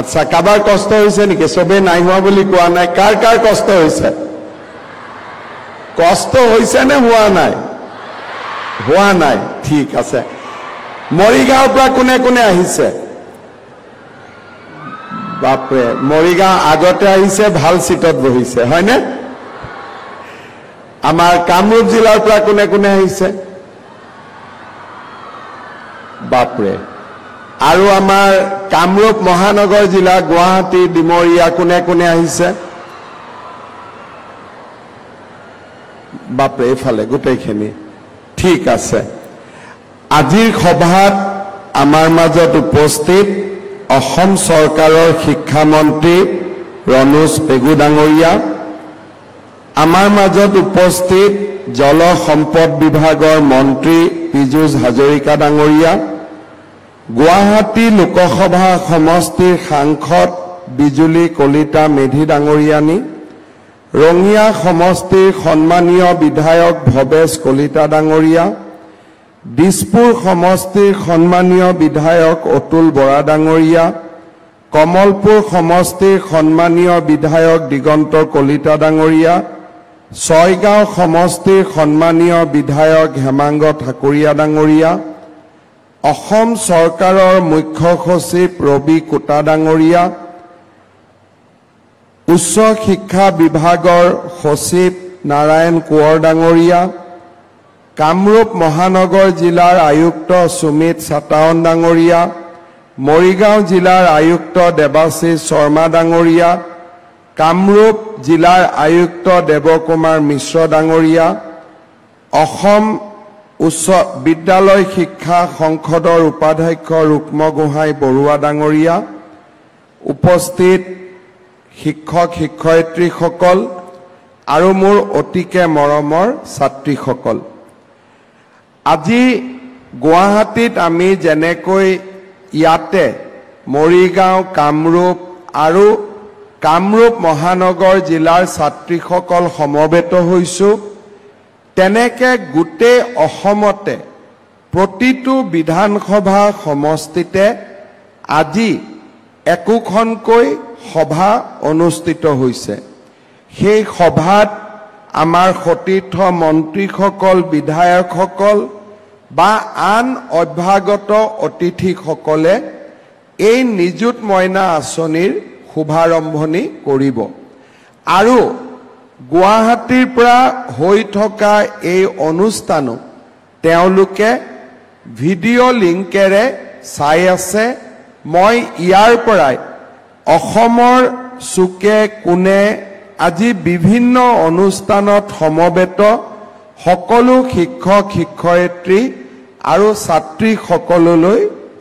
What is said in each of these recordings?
আচ্ছা কাবাৰ কষ্ট হৈছে নেকি সবে নাই হোৱা বুলি কোৱা নাই কাৰ কাৰ কষ্ট হৈছে কষ্ট হৈছে নে হোৱা নাই ঠিক আছে মৰিগাঁৱৰ পৰা কোনে কোনে আহিছে বাপৰে মৰিগাঁও আগতে আহিছে ভাল সিটত বহিছে হয়নে আমাৰ কামৰূপ জিলাৰ পৰা কোনে কোনে আহিছে বাপৰে আৰু আমাৰ কামৰূপ মহানগৰ জিলা গুৱাহাটী ডিমৰীয়া কোনে কোনে আহিছে বাপৰে এফালে গোটেইখিনি ঠিক আছে আজিৰ সভাত আমাৰ মাজত উপস্থিত অসম চৰকাৰৰ শিক্ষামন্ত্ৰী ৰনোজ পেগু ডাঙৰীয়া আমাৰ মাজত উপস্থিত জল সম্পদ বিভাগৰ মন্ত্ৰী পীযুষ হাজৰিকা ডাঙৰীয়া গুৱাহাটী লোকসভা সমষ্টিৰ সাংসদ বিজুলী কলিতা মেধি ডাঙৰীয়ানী ৰঙিয়া সমষ্টিৰ সন্মানীয় বিধায়ক ভৱেশ কলিতা ডাঙৰীয়া দিছপুৰ সমষ্টিৰ সন্মানীয় বিধায়ক অতুল বৰা ডাঙৰীয়া কমলপুৰ সমষ্টিৰ সন্মানীয় বিধায়ক দিগন্ত কলিতা ডাঙৰীয়া ছয়গাঁও সমষ্টিৰ সন্মানীয় বিধায়ক হেমাংগ ঠাকুৰীয়া ডাঙৰীয়া অসম চৰকাৰৰ মুখ্য সচিব ৰবি কোটা ডাঙৰীয়া উচ্চ শিক্ষা বিভাগৰ সচিব নাৰায়ণ কোঁৱৰ ডাঙৰীয়া কামৰূপ মহানগৰ জিলাৰ আয়ুক্ত সুমিত চাটাৱন ডাঙৰীয়া মৰিগাঁও জিলাৰ আয়ুক্ত দেৱাশীষ শৰ্মা ডাঙৰীয়া কামৰূপ জিলাৰ আয়ুক্ত দেৱকুমাৰ মিশ্ৰ ডাঙৰীয়া অসম উচ্চ বিদ্যালয় শিক্ষা সংসদৰ উপাধ্যক্ষ ৰুক্ম গোহাঁই বৰুৱা ডাঙৰীয়া উপস্থিত শিক্ষক শিক্ষয়িত্ৰীসকল আৰু মোৰ অতিকে মৰমৰ ছাত্ৰীসকল আজি গুৱাহাটীত আমি যেনেকৈ ইয়াতে মৰিগাঁও কামৰূপ আৰু কামৰূপ মহানগৰ জিলাৰ ছাত্ৰীসকল সমবেত হৈছোঁ তেনেকে গোটেই অসমতে প্ৰতিটো বিধানসভা সমষ্টিতে আজি একোখনকৈ সভা অনুষ্ঠিত হৈছে সেই সভাত আমাৰ সতীৰ্থ মন্ত্ৰীসকল বিধায়কসকল বা আন অভ্যাগত অতিথিসকলে এই নিযুত মইনা আঁচনিৰ শুভাৰম্ভণি কৰিব আৰু গুৱাহাটীৰ পৰা হৈ থকা এই অনুষ্ঠানো তেওঁলোকে ভিডিঅ' লিংকেৰে চাই আছে মই ইয়াৰ পৰাই অসমৰ চুকে কোণে আজি বিভিন্ন অনুষ্ঠানত সমবেত সকলো শিক্ষক শিক্ষয়িত্ৰী আৰু ছাত্ৰীসকললৈ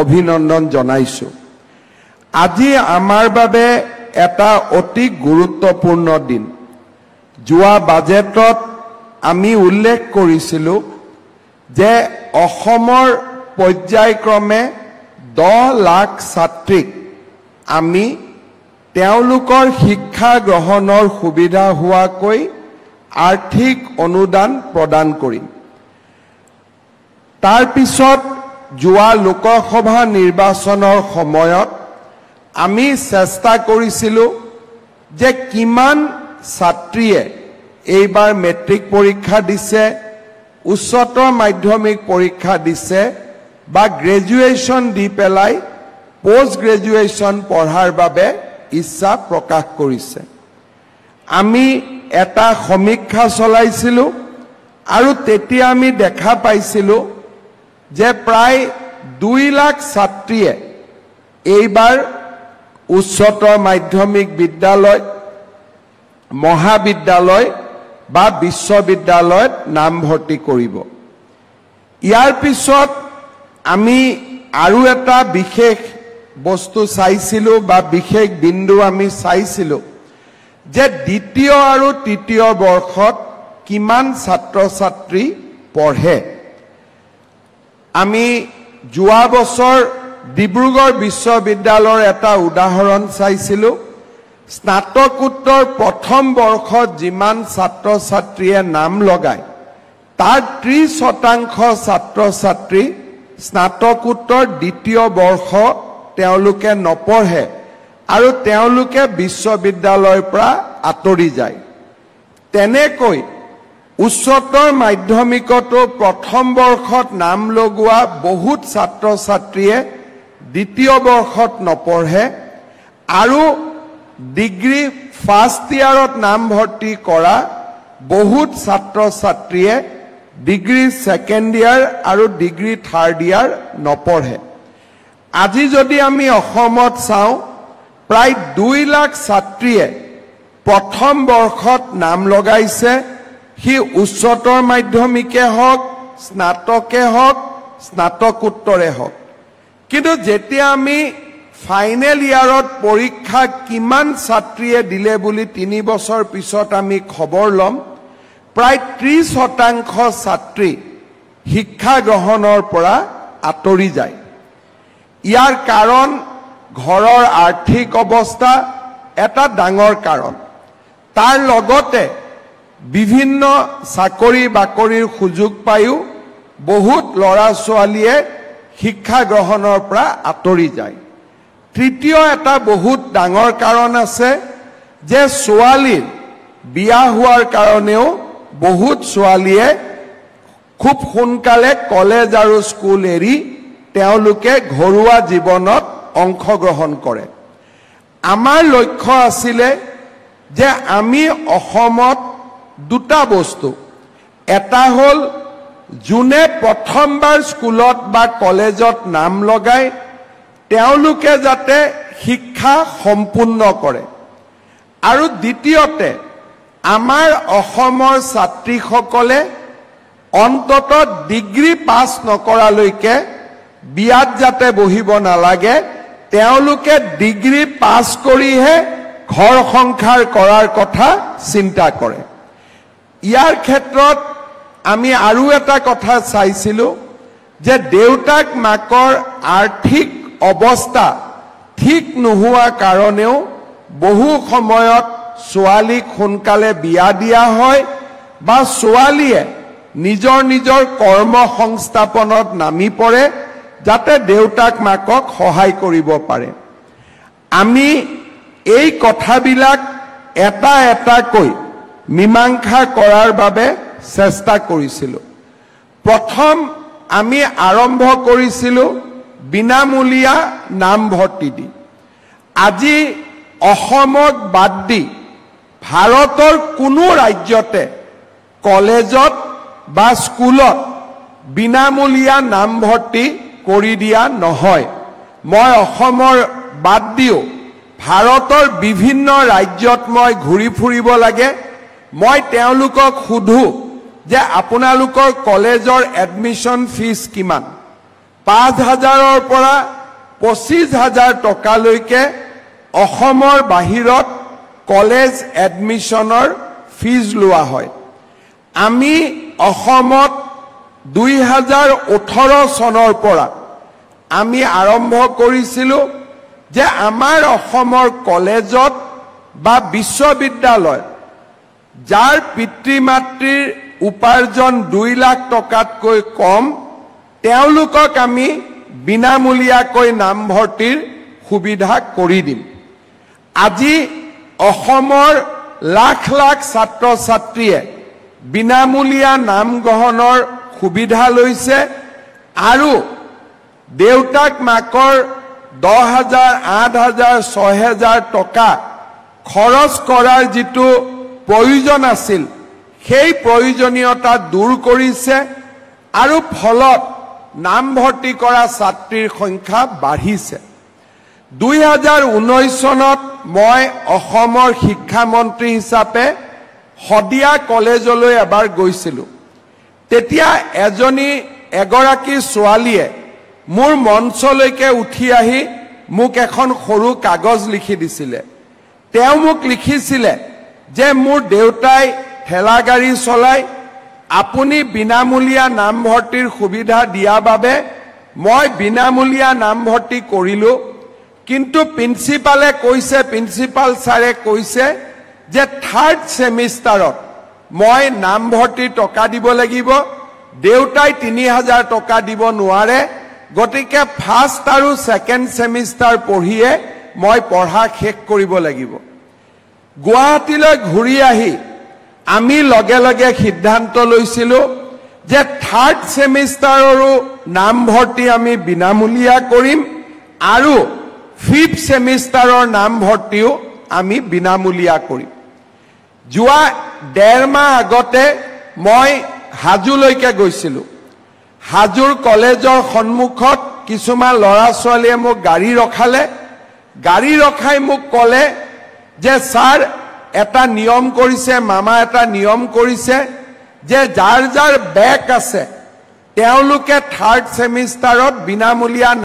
অভিনন্দন জনাইছোঁ আজি আমাৰ বাবে এটা অতি গুৰুত্বপূৰ্ণ দিন যোৱা বাজেটত আমি উল্লেখ কৰিছিলোঁ যে অসমৰ পৰ্যায়ক্ৰমে 10 লাখ ছাত্ৰীক আমি তেওঁলোকৰ শিক্ষা গ্ৰহণৰ সুবিধা হোৱাকৈ আৰ্থিক অনুদান প্ৰদান কৰিম তাৰ পিছত যোৱা লোকসভা নিৰ্বাচনৰ সময়ত আমি চেষ্টা কৰিছিলোঁ যে কিমান ছাত্ৰীয়ে এইবাৰ মেট্ৰিক পৰীক্ষা দিছে উচ্চতৰ মাধ্যমিক পৰীক্ষা দিছে বা গ্ৰেজুৱেশ্যন দি পেলাই পোষ্ট গ্ৰেজুৱেশ্যন পঢ়াৰ বাবে ইচ্ছা প্ৰকাশ কৰিছে আমি এটা সমীক্ষা চলাইছিলোঁ আৰু তেতিয়া আমি দেখা পাইছিলোঁ যে প্ৰায় 2 লাখ ছাত্ৰীয়ে এইবাৰ উচ্চতৰ মাধ্যমিক বিদ্যালয় মহাবিদ্যালয় বা বিশ্ববিদ্যালয়ত নামভৰ্তি কৰিব ইয়াৰ পিছত আমি আৰু এটা বিশেষ বস্তু চাইছিলোঁ বা বিশেষ বিন্দু আমি চাইছিলোঁ যে দ্বিতীয় আৰু তৃতীয় বৰ্ষত কিমান ছাত্ৰ ছাত্ৰী পঢ়ে আমি যোৱা বছৰ ডিব্ৰুগড় বিশ্ববিদ্যালয়ৰ এটা উদাহৰণ চাইছিলোঁ স্নাতকোত্তৰ প্ৰথম বৰ্ষত যিমান ছাত্ৰ ছাত্ৰীয়ে নাম লগায় তাৰ 30% ছাত্ৰ ছাত্ৰী স্নাতকোত্তৰ দ্বিতীয় বৰ্ষ তেওঁলোকে নপঢ়ে আৰু তেওঁলোকে বিশ্ববিদ্যালয়ৰ পৰা আঁতৰি যায়। তেনেকৈ উচ্চতৰ মাধ্যমিকতো প্ৰথম বৰ্ষত নাম লগোৱা বহুত ছাত্ৰ ছাত্ৰীয়ে দ্বিতীয় বৰ্ষত নপঢ়ে আৰু ডিগ্ৰী ফাৰ্ষ্ট ইয়াৰত নাম ভৰ্তি কৰা বহুত ছাত্ৰ ছাত্ৰীয়ে ডিগ্ৰী ছেকেণ্ড ইয়াৰ আৰু ডিগ্ৰী থাৰ্ড ইয়াৰ নপঢ়ে। আজি যদি আমি অসমত চাওঁ প্ৰায় 2 লাখ ছাত্ৰীয়ে প্ৰথম বৰ্ষত নাম লগাইছে, সি উচ্চতৰ মাধ্যমিকে হওক, স্নাতকে হওক, স্নাতকোত্তৰে হওক। কিন্তু যেতিয়া আমি ফাইনেল ইয়াৰত পৰীক্ষা কিমান ছাত্ৰীয়ে দিলে বুলি 3 বছৰ পিছত আমি খবৰ ল'ম, প্ৰায় 30% ছাত্ৰী শিক্ষা গ্ৰহণৰ পৰা আঁতৰি যায়। ইয়াৰ কাৰণ ঘৰৰ আৰ্থিক অৱস্থা এটা ডাঙৰ কাৰণ। তাৰ লগতে বিভিন্ন চাকৰি বাকৰিৰ সুযোগ পায়ো বহুত ল'ৰা ছোৱালীয়ে শিক্ষা গ্ৰহণৰ পৰা আঁতৰি যায়। তৃতীয় এটা বহুত ডাঙৰ কাৰণ আছে যে ছোৱালীৰ বিয়া হোৱাৰ কাৰণেও বহুত ছোৱালীয়ে খুব সোনকালে কলেজ আৰু স্কুল এৰি তেওঁলোকে ঘৰুৱা জীৱনত অংশগ্ৰহণ কৰে। আমাৰ লক্ষ্য আছিলে যে আমি অসমত দুটা বস্তু, এটা হ'ল যোনে প্ৰথমবাৰ স্কুলত বা কলেজত নাম লগায় তেওঁলোকে যাতে শিক্ষা সম্পূৰ্ণ কৰে, আৰু দ্বিতীয়তে আমাৰ অসমৰ ছাত্ৰীসকলে অন্ততঃ ডিগ্ৰী পাছ নকৰালৈকে বিয়াত যাতে বহিব নালাগে, তেওঁলোকে ডিগ্ৰী পাছ কৰিহে ঘৰ সংসাৰ কৰাৰ কথা চিন্তা কৰে। ইয়াৰ ক্ষেত্ৰত আমি আৰু এটা কথা চাইছিলোঁ যে দেউতাক মাকৰ আৰ্থিক অৱস্থা ঠিক নোহোৱা কাৰণেও বহু সময়ত ছোৱালীক সোনকালে বিয়া দিয়া হয় বা ছোৱালীয়ে নিজৰ নিজৰ কৰ্ম সংস্থাপনত নামি পৰে যাতে দেউতাক মাকক সহায় কৰিব পাৰে। আমি এই কথাবিলাক এটা এটাকৈ মীমাংসা কৰাৰ বাবে চেষ্টা কৰিছিলোঁ। প্ৰথম আমি আৰম্ভ কৰিছিলোঁ বিনামূলীয়া নামভৰ্তি দি। আজি অসমক বাদ দি ভাৰতৰ কোনো ৰাজ্যতে কলেজত বা স্কুলত বিনামূলীয়া নামভৰ্তি কৰি দিয়া নহয়। মই অসমৰ বাদ দিও ভাৰতৰ বিভিন্ন ৰাজ্যত মই ঘূৰি ফুৰিব লাগে। মই তেওঁলোকক সুধো যে আপোনালোকৰ কলেজৰ এডমিশ্যন ফিজ কিমান? 5,000ৰ পৰা 25,000 টকালৈকে অসমৰ বাহিৰত কলেজ এডমিশ্যনৰ ফিজ লোৱা হয়। আমি অসমত 2018 চনৰ পৰা আমি আৰম্ভ কৰিছিলোঁ যে আমাৰ অসমৰ কলেজত বা বিশ্ববিদ্যালয় যাৰ পিতৃ মাতৃৰ উপাৰ্জন 2 লাখ টকাতকৈ কম, তেওঁলোকক আমি বিনামূলীয়াকৈ নামভৰ্তিৰ সুবিধা কৰি দিম। আজি অসমৰ লাখ লাখ ছাত্ৰ ছাত্ৰীয়ে বিনামূলীয়া নাম গ্ৰহণৰ সুবিধা লৈছে আৰু দেউতাক মাকৰ 10,000, 8,000, 6,000 টকা খৰচ কৰাৰ যিটো প্ৰয়োজন আছিল সেই প্ৰয়োজনীয়তা দূৰ কৰিছে আৰু ফলত নামভৰ্তি কৰা ছাত্ৰীৰ সংখ্যা বাঢ়িছে। 2019 চনত মই অসমৰ শিক্ষামন্ত্ৰী হিচাপে শদিয়া কলেজলৈ এবাৰ গৈছিলোঁ। তেতিয়া এগৰাকী ছোৱালীয়ে মোৰ মঞ্চলৈকে উঠি আহি মোক এখন সৰু কাগজ লিখি দিছিলে। তেওঁ মোক লিখিছিলে যে মোৰ দেউতাই ঠেলা গাড়ী চলায়, আপুনি বিনামূলীয়া নামভৰ্তিৰ সুবিধা দিয়া বাবে মই বিনামূলীয়া নামভৰ্তি কৰিলোঁ, কিন্তু প্ৰিন্সিপাল ছাৰে কৈছে যে 3rd ছেমিষ্টাৰত মই নামভৰ্তিৰ টকা দিব লাগিব। দেউতাই 3,000 টকা দিব নোৱাৰে, গতিকে 1st আৰু 2nd ছেমিষ্টাৰ পঢ়িয়ে মই পঢ়া শেষ কৰিব লাগিব গুৱাহাটীলৈ ঘূৰি আহি আমি লগে লগে সিদ্ধান্ত লৈছিলো যে থাৰ্ড সেমিষ্টাৰৰো নামভৰ্তি আমি বিনামূলীয়া কৰিম আৰু ফিফথ সেমিষ্টাৰৰ নামভৰ্তিও আমি বিনামূলীয়া কৰিম যোৱা 1.5 মাহ আগতে মই হাজুলৈকে গৈছিলো হাজুৰ কলেজৰ সন্মুখত কিছুমান লৰা ছোৱালীয়ে মোক গাড়ী ৰখাই মোক ক'লে যে স্যাৰ এটা নিয়ম কৰিছে মামা এটা নিয়ম কৰিছে যে যাৰ যাৰ বেক আছে তেওঁলোকে থাৰ্ড সেমিষ্টাৰত বিনামূলীয়া